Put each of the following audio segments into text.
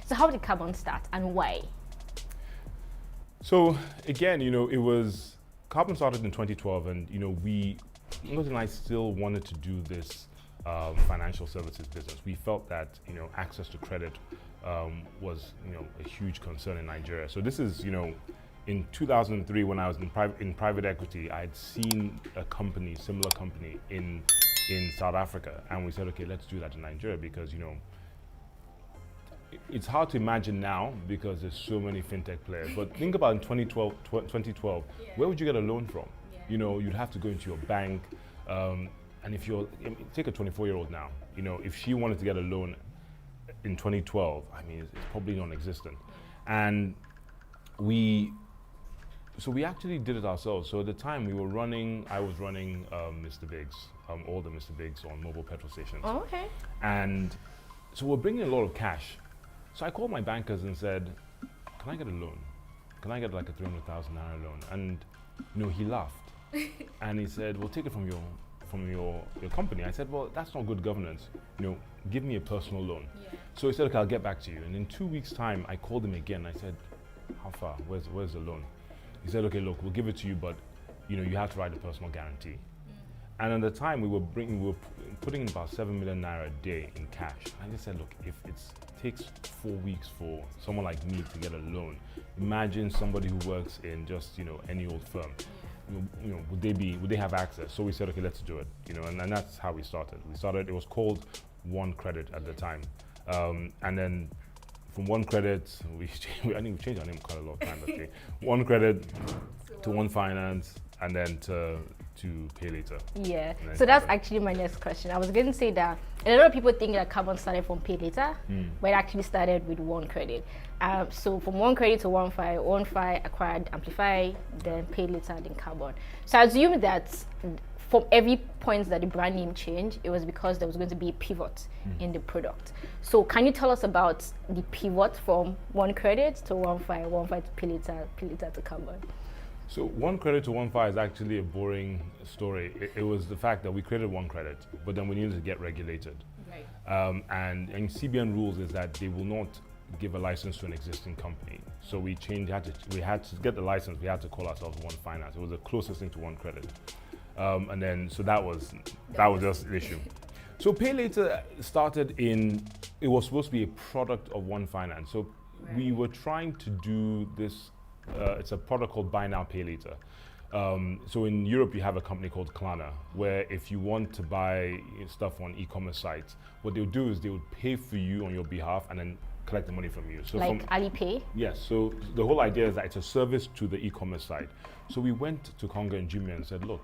So how did Carbon start and why? So again, Carbon started in 2012, and Ngozi and I still wanted to do this financial services business. We felt that access to credit was a huge concern in Nigeria. So this is in 2003 when I was in private equity, I had seen a similar company in South Africa, and we said, okay, let's do that in Nigeria because it's hard to imagine now because there's so many fintech players. But think about in 2012, where would you get a loan from? Yeah. You'd have to go into your bank, and if take a 24-year-old now, if she wanted to get a loan in 2012, I mean, it's probably non-existent. And we actually did it ourselves. So at the time I was running Mr. Biggs, all the Mr. Biggs on mobile petrol stations. Oh, okay. And so we're bringing a lot of cash. So I called my bankers and said, can I get a loan? Can I get like a 300,000 naira loan? And he laughed. And he said, well, take it from your company. I said, well, that's not good governance. Give me a personal loan. Yeah. So he said, okay, I'll get back to you. And in 2 weeks' time, I called him again. I said, how far? Where's the loan? He said, okay, look, we'll give it to you, but you have to write a personal guarantee. And at the time, we were putting in about 7 million naira a day in cash. I just said, look, if it takes 4 weeks for someone like me to get a loan, imagine somebody who works in just any old firm. Would they have access? So we said, okay, let's do it. And that's how we started. It was called One Credit at the time, and then from One Credit, I think we changed our name quite a lot of times. Okay, One Credit to One Finance, and then to Pay Later. Yeah. So that's actually my next question. I was going to say that a lot of people think that Carbon started from Pay Later, but it actually started with One Credit. So from One Credit to One Fi acquired Amplify, then Pay Later, then Carbon. So I assume that from every point that the brand name changed, it was because there was going to be a pivot in the product. So can you tell us about the pivot from One Credit to One Fi to Pay Later to Carbon? So One Credit to One Fi is actually a boring story. It was the fact that we created One Credit, but then we needed to get regulated. Right. And CBN rules is that they will not give a license to an existing company. So we had to get the license, we had to call ourselves One Finance. It was the closest thing to One Credit. And then, so that was just the issue. So Pay Later it was supposed to be a product of One Finance. So we were trying to do this, it's a product called Buy Now, Pay Later. So in Europe, you have a company called Klarna, where if you want to buy stuff on e-commerce sites, what they'll do is they would pay for you on your behalf and then collect the money from you. So like Alipay? Yes, so the whole idea is that it's a service to the e-commerce site. So we went to Konga and Jumia and said, look,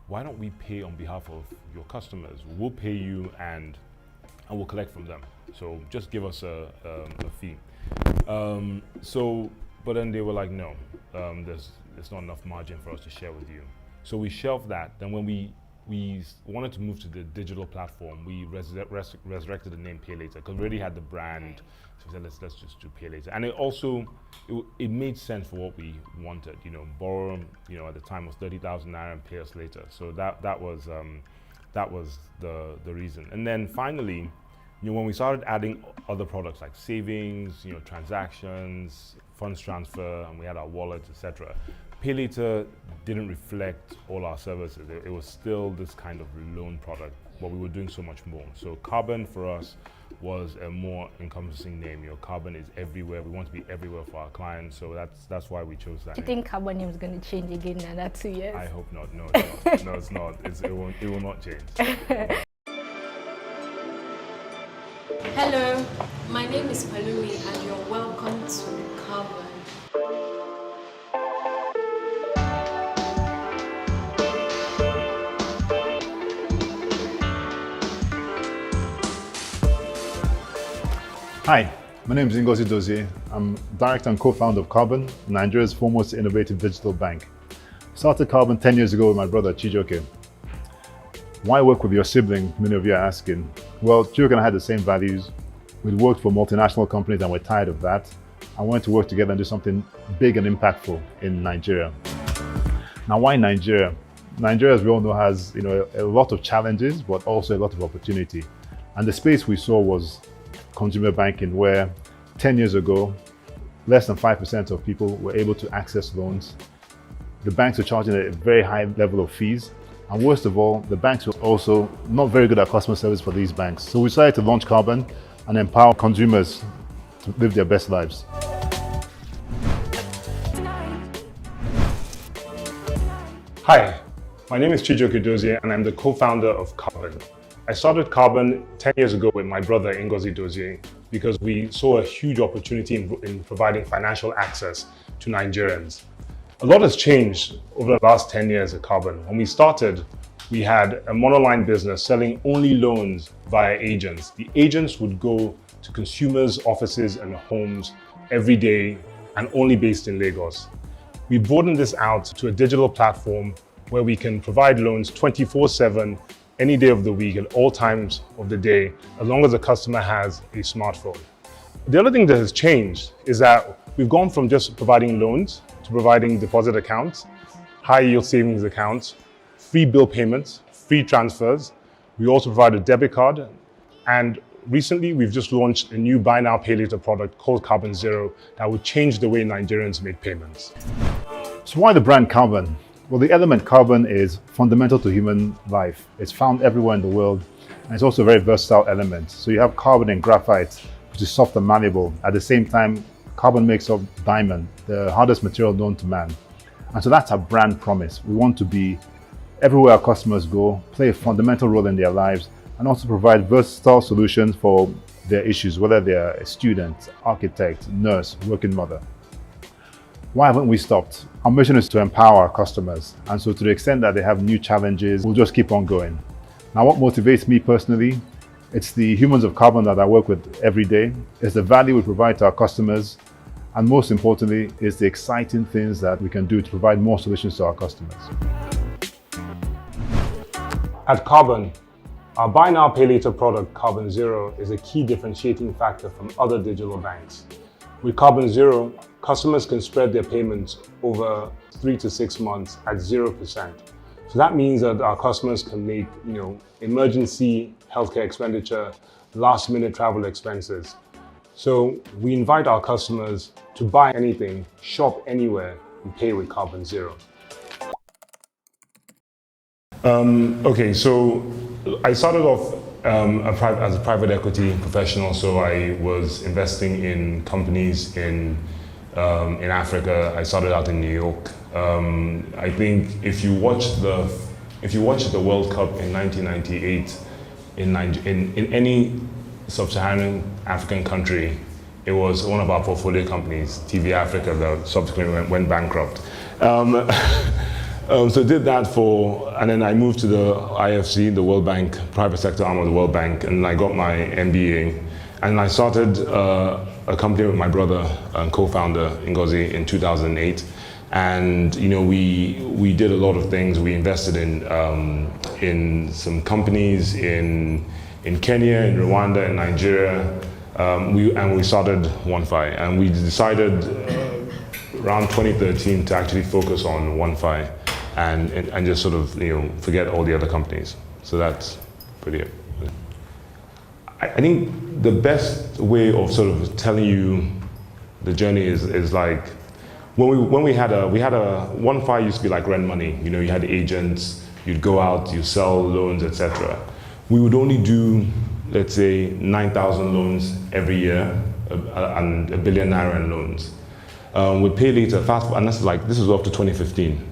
why don't we pay on behalf of your customers? We'll pay you and we'll collect from them. So just give us a fee. But then they were like, no, there's not enough margin for us to share with you. So we shelved that. Then when we wanted to move to the digital platform, we resurrected the name Pay Later because we already had the brand. So we said, let's just do Pay Later. And it made sense for what we wanted. Borrow, at the time was 30,000 naira and pay us later. So that was the reason. And then finally, when we started adding other products like savings, transactions, funds transfer, and we had our wallets, etc. Pay Later didn't reflect all our services. It was still this kind of loan product, but we were doing so much more. So Carbon for us was a more encompassing name. Carbon is everywhere. We want to be everywhere for our clients, so that's why we chose that. Do you think Carbon name is going to change again in another 2 years? I hope not. No, it's not. No, it's not. It will not change. Hello, my name is Palumi and you're welcome to Carbon. Hi, my name is Ngozi Dozie. I'm director and co-founder of Carbon, Nigeria's foremost innovative digital bank. Started Carbon 10 years ago with my brother Chijioke. Why work with your sibling, many of you are asking? Well, Chijioke and I had the same values. We'd worked for multinational companies and we're tired of that. I wanted to work together and do something big and impactful in Nigeria. Now, why Nigeria? Nigeria, as we all know, has a lot of challenges, but also a lot of opportunity. And the space we saw was consumer banking, where 10 years ago, less than 5% of people were able to access loans. The banks were charging a very high level of fees. And worst of all, the banks were also not very good at customer service for these banks. So we decided to launch Carbon and empower consumers to live their best lives. Hi, my name is Chijioke Dozie and I'm the co-founder of Carbon. I started Carbon 10 years ago with my brother Ngozi Dozie because we saw a huge opportunity in providing financial access to Nigerians. A lot has changed over the last 10 years at Carbon. When we started, we had a monoline business selling only loans via agents. The agents would go to consumers' offices and homes every day and only based in Lagos. We broadened this out to a digital platform where we can provide loans 24/7, any day of the week, at all times of the day, as long as the customer has a smartphone. The other thing that has changed is that we've gone from just providing loans to providing deposit accounts, high yield savings accounts, free bill payments, free transfers. We also provide a debit card, and recently we've just launched a new buy now pay later product called Carbon Zero that will change the way Nigerians make payments. So why the brand Carbon? Well, the element carbon is fundamental to human life. It's found everywhere in the world, and it's also a very versatile element. So you have carbon and graphite, which is soft and malleable. At the same time, carbon makes up diamond, the hardest material known to man. And so that's our brand promise. We want to be everywhere our customers go, play a fundamental role in their lives, and also provide versatile solutions for their issues, whether they're a student, architect, nurse, working mother. Why haven't we stopped? Our mission is to empower our customers. And so to the extent that they have new challenges, we'll just keep on going. Now, what motivates me personally? It's the humans of Carbon that I work with every day. It's the value we provide to our customers. And most importantly, it's the exciting things that we can do to provide more solutions to our customers. At Carbon, our buy now pay later product, Carbon Zero, is a key differentiating factor from other digital banks. With Carbon Zero, customers can spread their payments over 3 to 6 months at 0%. So that means that our customers can make, emergency healthcare expenditure, last minute travel expenses. So we invite our customers to buy anything, shop anywhere, and pay with Carbon Zero. Okay, so I started off as a private equity professional, so I was investing in companies in Africa. I started out in New York. I think if you watched the World Cup in 1998 in any sub-Saharan African country, it was one of our portfolio companies, TV Africa, that subsequently went bankrupt. So did that and then I moved to the IFC, the World Bank, private sector arm of the World Bank, and I got my MBA. And I started a company with my brother and co-founder Ngozi in 2008. And we did a lot of things. We invested in some companies in Kenya, in Rwanda, in Nigeria. We started OneFi, and we decided around 2013 to actually focus on OneFi and just sort of forget all the other companies. So that's pretty it. I think the best way of sort of telling you the journey is like when we had a OneFi used to be like rent money. You had agents, you'd go out, you sell loans, etc. We would only do, let's say, 9,000 loans every year and ₦1 billion in loans. With Pay Later, and this is up to 2015.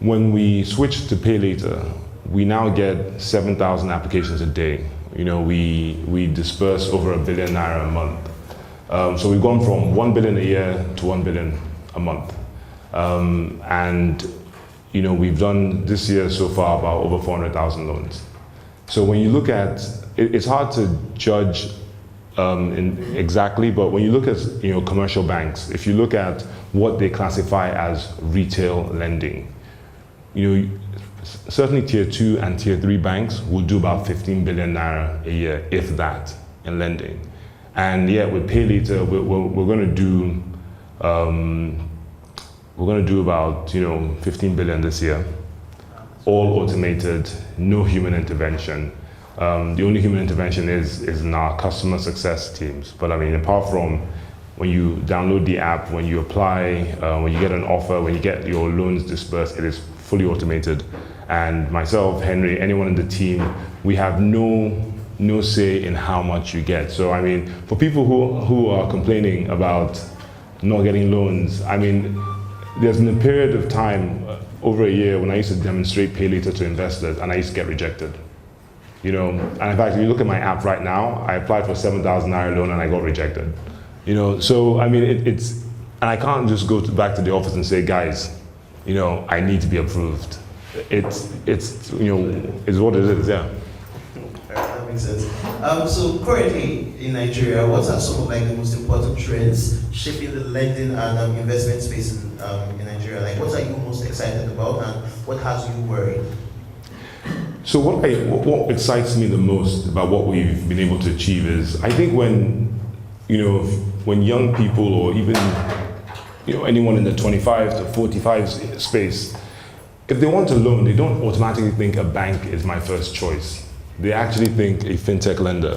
When we switched to Pay Later, we now get 7,000 applications a day. We disperse over ₦1 billion a month. So we've gone from 1 billion a year to 1 billion a month. We've done this year so far about over 400,000 loans. So when you look at, it's hard to judge exactly, but when you look at commercial banks, if you look at what they classify as retail lending, certainly tier 2 and tier 3 banks will do about 15 billion naira a year, if that, in lending. And yet with Pay Later, we're going to do about 15 billion this year, all automated, no human intervention. The only human intervention is in our customer success teams. But I mean, apart from when you download the app, when you apply, when you get an offer, when you get your loans dispersed, it is fully automated. And myself, Henry, anyone in the team, we have no say in how much you get. So I mean, for people who are complaining about not getting loans, I mean, there's been a period of time, over a year, when I used to demonstrate Pay Later to investors and I used to get rejected. You know, and in fact, if you look at my app right now, I applied for a 7,000 naira loan and I got rejected. You know, so I mean, it's, and I can't just go back to the office and say, guys, you know, I need to be approved. It's you know, it's what it is, yeah. That makes sense. So currently in Nigeria, what are some of like the most important trends shaping the lending and investment space in Nigeria? Like, what are you most excited about, and what has you worried? So what excites me the most about what we've been able to achieve is, I think when, you know, when young people or even, you know, anyone in the 25 to 45 space, if they want a loan, they don't automatically think a bank is my first choice. They actually think a fintech lender.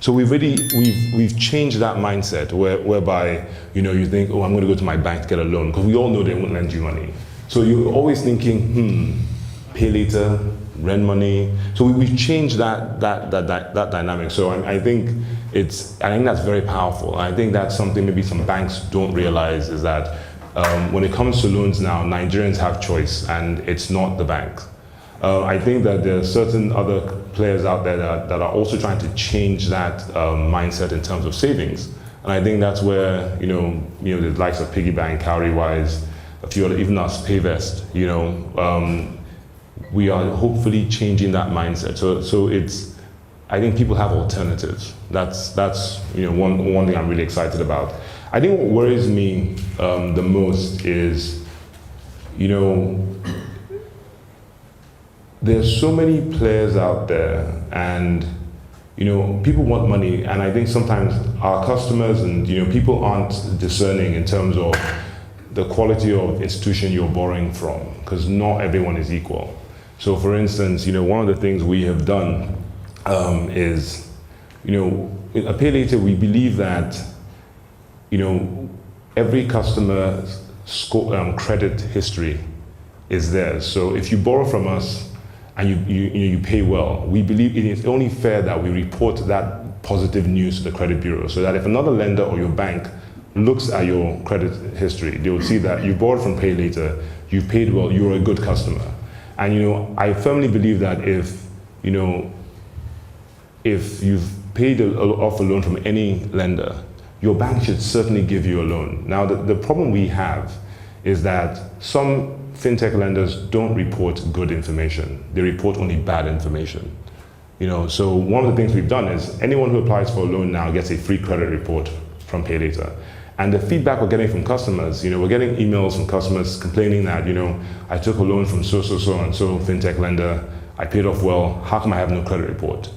So we've changed that mindset whereby, you know, you think, oh, I'm going to go to my bank to get a loan, because we all know they won't lend you money. So you're always thinking, Pay Later, rent money. So we've changed that dynamic. So I think that's very powerful. I think that's something maybe some banks don't realize, is that when it comes to loans now, Nigerians have choice, and it's not the banks. I think that there are certain other players out there that are also trying to change that mindset in terms of savings. And I think that's where, you know, the likes of Piggy Bank, Cowrywise, a few other, even us, Payvest, you know, we are hopefully changing that mindset. So it's, I think people have alternatives. That's you know, one thing I'm really excited about. I think what worries me the most is, you know, there's so many players out there, and you know, people want money, and I think sometimes our customers and, you know, people aren't discerning in terms of the quality of institution you're borrowing from, because not everyone is equal. So for instance, you know, one of the things we have done is, you know, at Pay Later, we believe that, you know, every customer's credit history is theirs. So if you borrow from us and you pay well, we believe it is only fair that we report that positive news to the credit bureau, so that if another lender or your bank looks at your credit history, they will see that you borrowed from Pay Later, you've paid well, you're a good customer. And you know, I firmly believe that if you've paid off a loan from any lender, your bank should certainly give you a loan. Now, the problem we have is that some fintech lenders don't report good information. They report only bad information. You know, so one of the things we've done is anyone who applies for a loan now gets a free credit report from Pay Later. And the feedback we're getting from customers, you know, we're getting emails from customers complaining that, you know, I took a loan from so and so fintech lender, I paid off well, how come I have no credit report?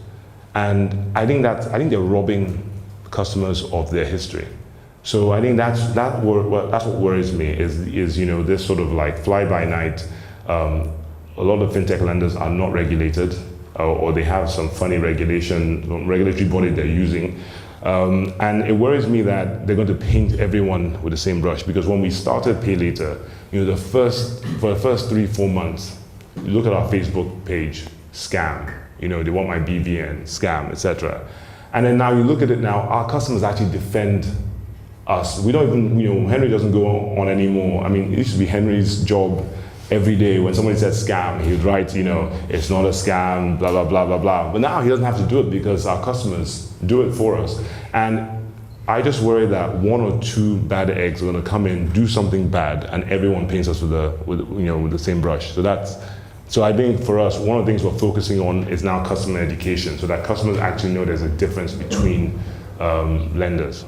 And I think they're robbing customers of their history. So I think that's what worries me is you know, this sort of like fly by night. A lot of fintech lenders are not regulated, or they have some funny regulatory body they're using. And it worries me that they're going to paint everyone with the same brush, because when we started Pay Later, you know, for the first 3-4 months, you look at our Facebook page, scam, you know, they want my BVN, scam, etc. And then now you look at it now, our customers actually defend us. We don't even, you know, Henry doesn't go on anymore. I mean, it used to be Henry's job every day when somebody said scam, he would write, you know, it's not a scam, blah, blah, blah, blah, blah. But now he doesn't have to do it because our customers do it for us. And I just worry that 1 or 2 bad eggs are going to come in, do something bad, and everyone paints us with the same brush. So I think for us, one of the things we're focusing on is now customer education, so that customers actually know there's a difference between lenders.